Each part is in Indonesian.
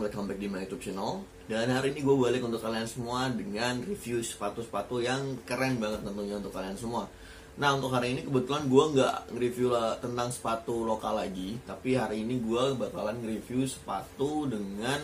welcome back di my YouTube channel. Dan hari ini gue balik untuk kalian semua dengan review sepatu-sepatu yang keren banget tentunya untuk kalian semua. Nah, untuk hari ini kebetulan gue nggak nge-review tentang sepatu lokal lagi, tapi hari ini gue bakalan nge-review sepatu dengan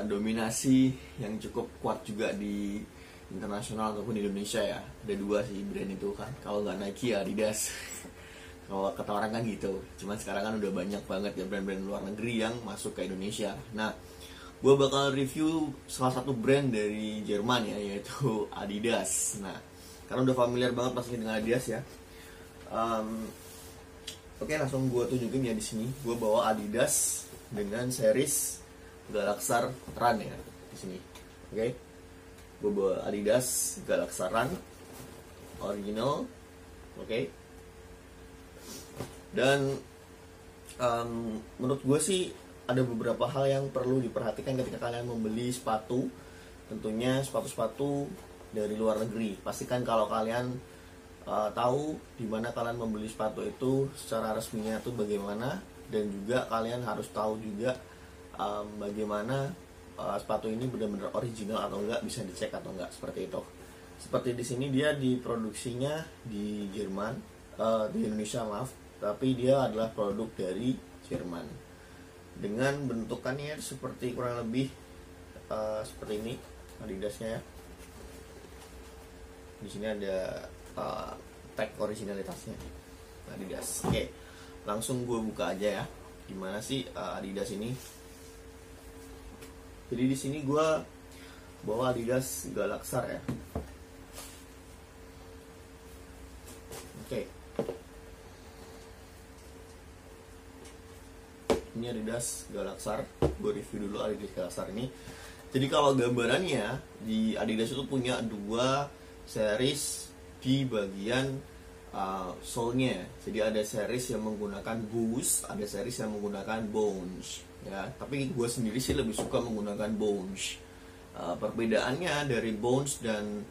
dominasi yang cukup kuat juga di internasional ataupun di Indonesia ya. Ada dua sih brand itu kan, kalau nggak Nike ya Adidas. Kalau kata orang kan gitu. Cuman sekarang kan udah banyak banget ya brand-brand luar negeri yang masuk ke Indonesia. Nah, gue bakal review salah satu brand dari Jerman ya, yaitu Adidas. Nah, karena udah familiar banget pasti dengan Adidas ya. Oke, langsung gue tunjukin ya di sini. Gue bawa Adidas dengan series Galaxar Run ya di sini. Oke, gue bawa Adidas Galaxar Run original. Oke. Dan menurut gue sih ada beberapa hal yang perlu diperhatikan ketika kalian membeli sepatu. Tentunya sepatu-sepatu dari luar negeri. Pastikan kalau kalian tahu di mana kalian membeli sepatu itu secara resminya itu bagaimana, dan juga kalian harus tahu juga bagaimana sepatu ini benar-benar original atau enggak, bisa dicek atau enggak, seperti itu. Seperti di sini dia diproduksinya di Jerman, di Indonesia maaf, tapi dia adalah produk dari Jerman dengan bentukannya seperti kurang lebih seperti ini Adidasnya ya. Di sini ada tag originalitasnya Adidas. Oke, langsung gue buka aja ya. Gimana sih Adidas ini? Jadi di sini gue bawa Adidas Galaxar ya. Oke. Ini Adidas Galaxar. Gue review dulu Adidas Galaxar ini. Jadi kalau gambarannya di Adidas itu punya dua series di bagian sole-nya. Jadi ada series yang menggunakan Boost, ada series yang menggunakan Bounce ya. Tapi gue sendiri sih lebih suka menggunakan Bounce. Perbedaannya dari Bounce dan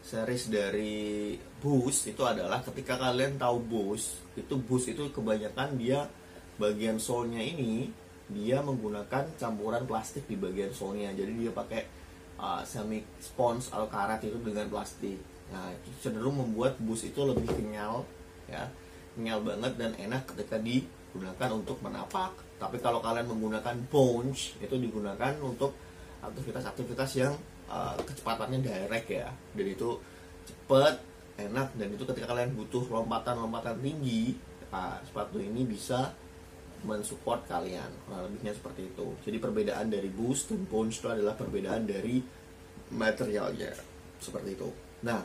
series dari Boost itu adalah ketika kalian tahu Boost itu kebanyakan dia bagian sole-nya ini dia menggunakan campuran plastik di bagian sole-nya. Jadi dia pakai semi sponge atau karat itu dengan plastik. Nah, itu cenderung membuat Boost itu lebih kenyal ya. Kenyal banget dan enak ketika digunakan untuk menapak. Tapi kalau kalian menggunakan Bounce itu digunakan untuk aktivitas-aktivitas yang kecepatannya direct ya. Dan itu cepat, enak, dan itu ketika kalian butuh lompatan-lompatan tinggi, sepatu ini bisa mensupport kalian. Lebihnya seperti itu. Jadi perbedaan dari Boost dan Bounce itu adalah perbedaan dari materialnya, seperti itu. Nah,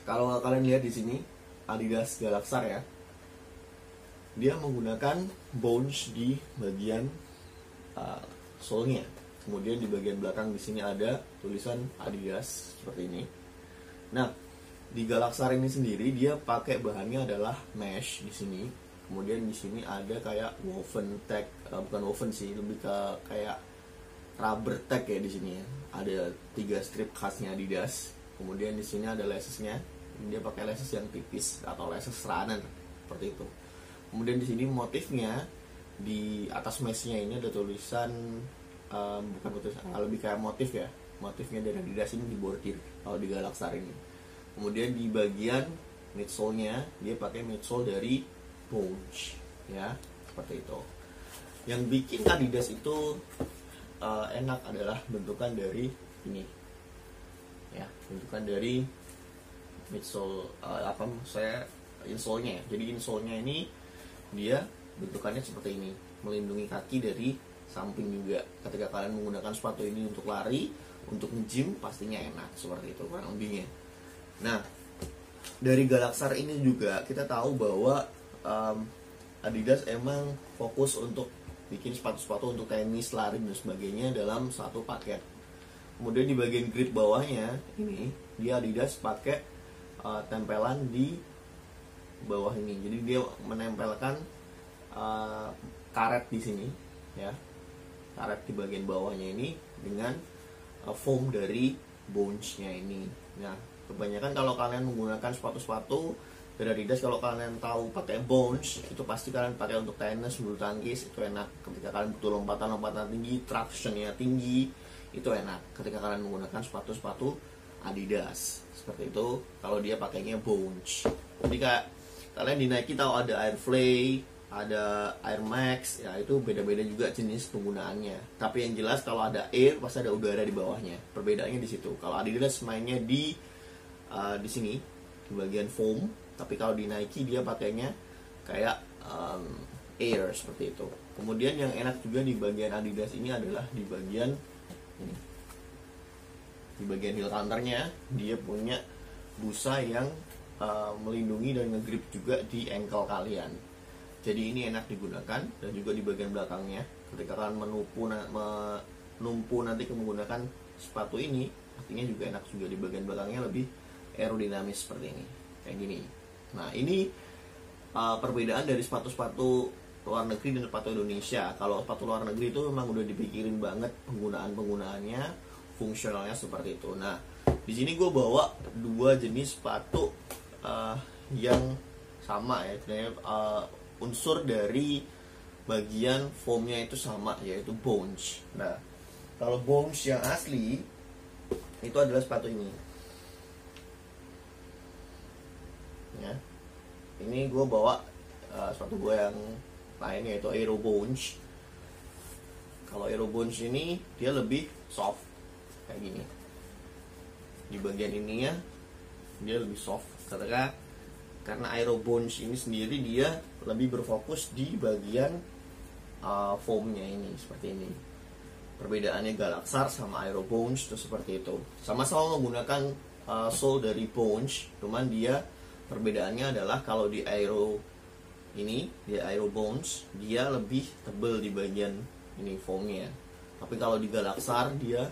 kalau kalian lihat di sini Adidas Galaxar ya, dia menggunakan Bounce di bagian sole-nya. Kemudian di bagian belakang di sini ada tulisan Adidas seperti ini. Nah, di Galaxar ini sendiri dia pakai bahannya adalah mesh di sini. Kemudian di sini ada kayak woven tag, bukan woven sih, lebih ke kayak rubber tag ya di sini ya. Ada 3 strip khasnya Adidas. Kemudian di sini ada lasesnya. Dia pakai laces yang tipis atau laces runner seperti itu. Kemudian di sini motifnya di atas meshnya ini ada tulisan bukan tulisan, lebih kayak motif ya. Motifnya dari Adidas ini dibordir kalau di Galaxar ini. Kemudian di bagian midsole-nya dia pakai midsole dari Bounce ya, seperti itu. Yang bikin Adidas itu enak adalah bentukan dari ini ya, bentukan dari midsole insole-nya ya. Jadi insole-nya ini dia bentukannya seperti ini, melindungi kaki dari samping juga. Ketika kalian menggunakan sepatu ini untuk lari, untuk nge-gym, pastinya enak, seperti itu kurang lebihnya. Nah, dari Galaxar ini juga kita tahu bahwa Adidas emang fokus untuk bikin sepatu-sepatu untuk tenis, lari, dan sebagainya dalam satu paket. Kemudian di bagian grip bawahnya ini dia Adidas pakai tempelan di bawah ini. Jadi dia menempelkan karet di sini ya, karet di bagian bawahnya ini dengan foam dari Bounce-nya ini. Nah, kebanyakan kalau kalian menggunakan sepatu-sepatu Dari Adidas kalau kalian tahu pakai Bounce, itu pasti kalian pakai untuk tenis, bulu tangkis, itu enak. Ketika kalian butuh lompatan tinggi, tractionnya tinggi, itu enak ketika kalian menggunakan sepatu-sepatu Adidas seperti itu kalau dia pakainya Bounce. Jadi kayak kalian di Nike tahu ada Airfly, ada Air Max, ya itu beda-beda juga jenis penggunaannya. Tapi yang jelas kalau ada Air pasti ada udara di bawahnya. Perbedaannya di situ. Kalau Adidas mainnya di sini di bagian foam, tapi kalau di Nike dia pakainya kayak Air seperti itu. Kemudian yang enak juga di bagian Adidas ini adalah di bagian ini. Di bagian heel counternya dia punya busa yang melindungi dan ngegrip juga di ankle kalian. Jadi ini enak digunakan, dan juga di bagian belakangnya ketika kalian menumpu nanti menggunakan sepatu ini, artinya juga enak juga di bagian belakangnya lebih aerodinamis seperti ini, kayak gini. Nah ini perbedaan dari sepatu-sepatu luar negeri dan sepatu Indonesia. Kalau sepatu luar negeri itu memang udah dipikirin banget penggunaannya, fungsionalnya seperti itu. Nah di sini gue bawa dua jenis sepatu yang sama ya, sebenarnya unsur dari bagian foamnya itu sama, yaitu Bounce. Nah kalau Bounce yang asli itu adalah sepatu ini ya. Ini gue bawa sepatu gue yang lain, yaitu Aero Bounce. Kalau Aero Bounce ini dia lebih soft kayak gini. Di bagian ininya dia lebih soft karena Aero Bounce ini sendiri dia lebih berfokus di bagian foamnya ini seperti ini. Perbedaannya Galaxar sama Aero Bounce itu seperti itu. Sama-sama menggunakan sole dari Bounce, cuman dia perbedaannya adalah kalau di Aero ini, di Aero Bounce dia lebih tebal di bagian ini foamnya. Tapi kalau di Galaxar dia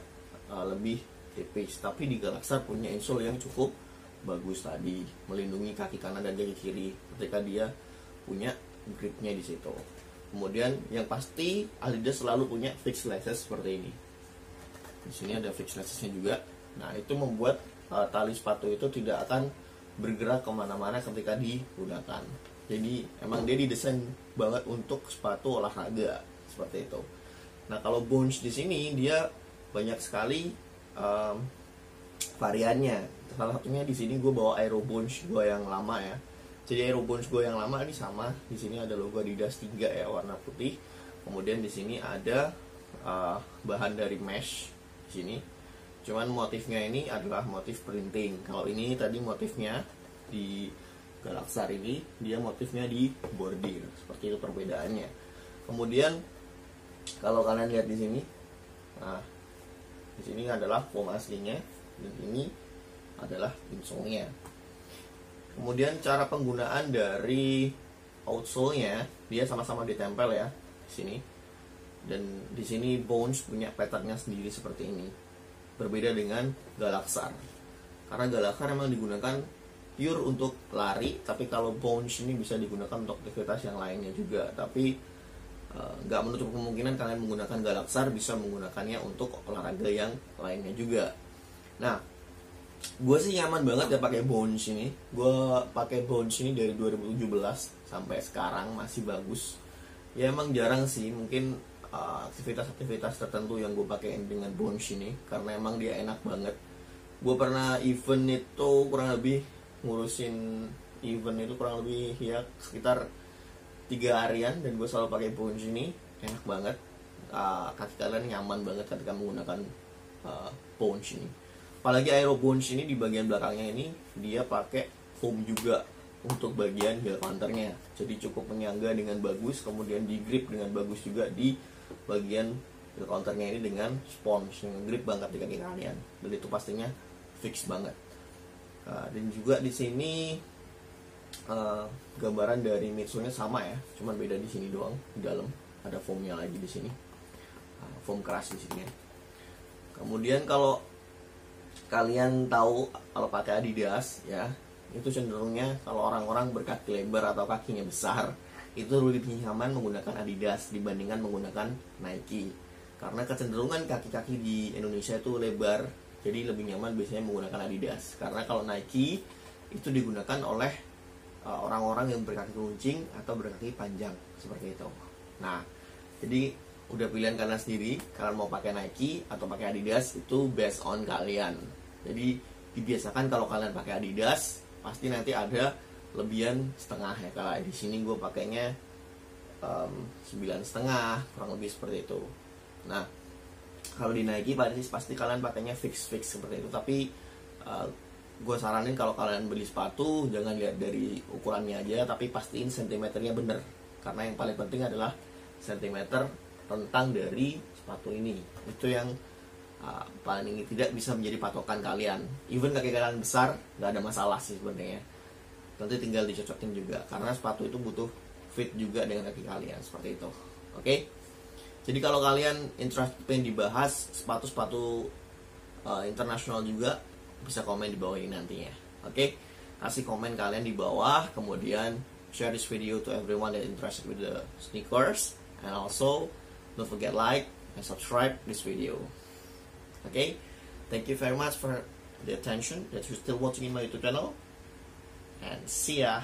lebih tipis. Tapi di Galaxar punya insole yang cukup bagus tadi, melindungi kaki kanan dan kaki kiri ketika dia punya gripnya di situ. Kemudian yang pasti Adidas selalu punya fixed laces seperti ini. Di sini ada fixed lacesnya juga. Nah itu membuat tali sepatu itu tidak akan bergerak kemana-mana ketika digunakan. Jadi emang dia didesain banget untuk sepatu olahraga seperti itu. Nah kalau Bounce di sini dia banyak sekali variannya. Salah satunya di sini gue bawa Aero Bounce gue yang lama ya. Jadi Aero Bounce gue yang lama ini sama. Di sini ada logo Adidas 3 ya, warna putih. Kemudian di sini ada bahan dari mesh di sini. Cuman motifnya ini adalah motif printing. Kalau ini tadi motifnya di Galaxar ini dia motifnya di bordir. Seperti itu perbedaannya. Kemudian kalau kalian lihat di sini, nah di sini adalah foam aslinya dan ini adalah insole-nya. Kemudian cara penggunaan dari outsole-nya dia sama-sama ditempel ya di sini. Dan di sini Bounce punya pattern-nya sendiri seperti ini. Berbeda dengan Galaxar. Karena Galaxar memang digunakan pure untuk lari, tapi kalau Bounce ini bisa digunakan untuk aktivitas yang lainnya juga. Tapi nggak menutup kemungkinan kalian menggunakan Galaxar bisa menggunakannya untuk olahraga yang lainnya juga. Nah, gue sih nyaman banget ya pakai Bounce ini. Gue pakai Bounce ini dari 2017 sampai sekarang masih bagus. Ya emang jarang sih, mungkin aktivitas-aktivitas tertentu yang gue pakai dengan Bounce ini karena emang dia enak banget. Gue pernah event itu kurang lebih ngurusin event itu kurang lebih ya sekitar 3 harian dan gue selalu pakai Bounce ini, enak banget. Kaki kalian nyaman banget ketika menggunakan Bounce ini. Apalagi Aero Bounce ini di bagian belakangnya ini dia pakai foam juga untuk bagian heel counternya. Jadi cukup menyangga dengan bagus, kemudian di grip dengan bagus juga di bagian heel counternya ini dengan sponge yang grip banget di kaki kalian. Dan itu pastinya fix banget. Dan juga di sini gambaran dari midsole-nya sama ya, cuman beda di sini doang. Di dalam ada foamnya lagi di sini, foam keras di sini. Kemudian kalau kalian tahu kalau pakai Adidas ya, itu cenderungnya kalau orang-orang berkaki lebar atau kakinya besar itu lebih nyaman menggunakan Adidas dibandingkan menggunakan Nike. Karena kecenderungan kaki-kaki di Indonesia itu lebar, jadi lebih nyaman biasanya menggunakan Adidas. Karena kalau Nike itu digunakan oleh orang-orang yang berkaki runcing atau berkaki panjang seperti itu. Nah, jadi udah pilihan kalian sendiri, kalian mau pakai Nike atau pakai Adidas itu based on kalian. Jadi dibiasakan kalau kalian pakai Adidas pasti nanti ada lebihan setengah ya. Kalau di sini gue pakainya 9,5 kurang lebih seperti itu. Nah, kalau di Nike pasti kalian pakainya fix seperti itu. Tapi gue saranin kalau kalian beli sepatu jangan lihat dari ukurannya aja, tapi pastiin sentimeternya bener, karena yang paling penting adalah sentimeter rentang dari sepatu ini. Itu yang paling tidak bisa menjadi patokan kalian. Even kaki kalian besar nggak ada masalah sih sebenarnya, nanti tinggal dicocokin juga, karena sepatu itu butuh fit juga dengan kaki kalian seperti itu. Oke? Jadi kalau kalian interest pengen dibahas sepatu-sepatu internasional juga, bisa komen di bawah ini nantinya. Oke? Kasih komen kalian di bawah, kemudian share this video to everyone that interested with the sneakers, and also don't forget like and subscribe this video. Okay? Thank you very much for the attention that you're still watching in my YouTube channel, and see ya.